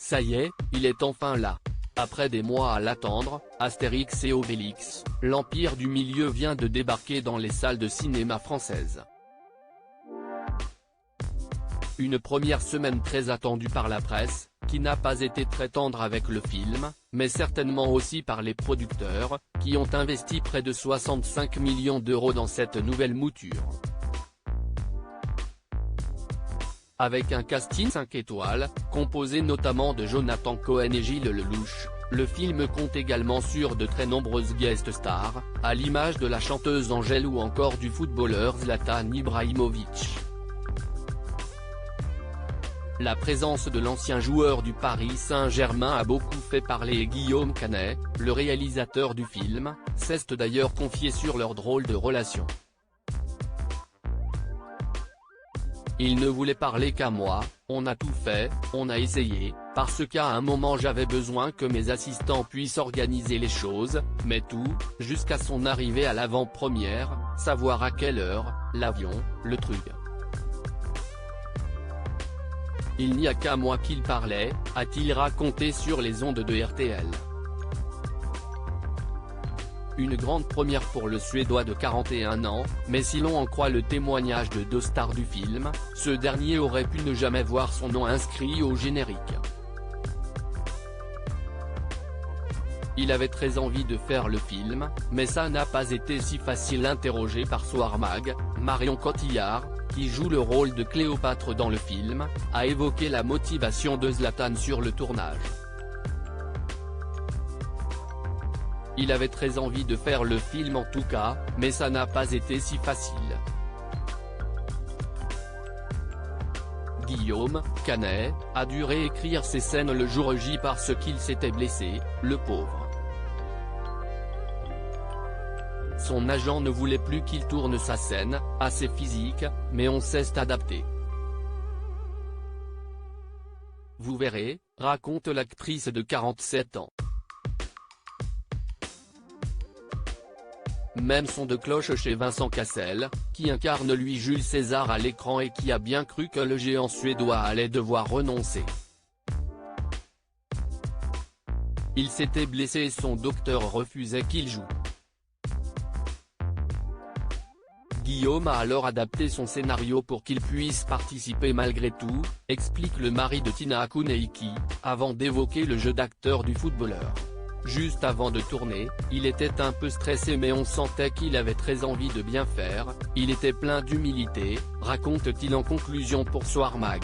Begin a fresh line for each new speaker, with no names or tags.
Ça y est, il est enfin là. Après des mois à l'attendre, Astérix et Obélix, l'Empire du Milieu vient de débarquer dans les salles de cinéma françaises. Une première semaine très attendue par la presse, qui n'a pas été très tendre avec le film, mais certainement aussi par les producteurs, qui ont investi près de 65 millions d'euros dans cette nouvelle mouture. Avec un casting 5 étoiles, composé notamment de Jonathan Cohen et Gilles Lelouch, le film compte également sur de très nombreuses guest stars, à l'image de la chanteuse Angèle ou encore du footballeur Zlatan Ibrahimović. La présence de l'ancien joueur du Paris Saint-Germain a beaucoup fait parler et Guillaume Canet, le réalisateur du film, s'est d'ailleurs confié sur leur drôle de relation. Il ne voulait parler qu'à moi, on a tout fait, on a essayé, parce qu'à un moment j'avais besoin que mes assistants puissent organiser les choses, mais tout, jusqu'à son arrivée à l'avant-première, savoir à quelle heure, l'avion, le truc. Il n'y a qu'à moi qu'il parlait, a-t-il raconté sur les ondes de RTL. Une grande première pour le Suédois de 41 ans, mais si l'on en croit le témoignage de deux stars du film, ce dernier aurait pu ne jamais voir son nom inscrit au générique. Il avait très envie de faire le film, mais ça n'a pas été si facile. Interrogé par Soir Mag, Marion Cotillard, qui joue le rôle de Cléopâtre dans le film, a évoqué la motivation de Zlatan sur le tournage. Il avait très envie de faire le film en tout cas, mais ça n'a pas été si facile. Guillaume Canet a dû réécrire ses scènes le jour J parce qu'il s'était blessé, le pauvre. Son agent ne voulait plus qu'il tourne sa scène, assez physique, mais on s'est adapté. Vous verrez, raconte l'actrice de 47 ans. Même son de cloche chez Vincent Cassel, qui incarne lui Jules César à l'écran et qui a bien cru que le géant suédois allait devoir renoncer. Il s'était blessé et son docteur refusait qu'il joue. Guillaume a alors adapté son scénario pour qu'il puisse participer malgré tout, explique le mari de Tina Akuneiki, avant d'évoquer le jeu d'acteur du footballeur. Juste avant de tourner, il était un peu stressé mais on sentait qu'il avait très envie de bien faire, il était plein d'humilité, raconte-t-il en conclusion pour Soir Mag.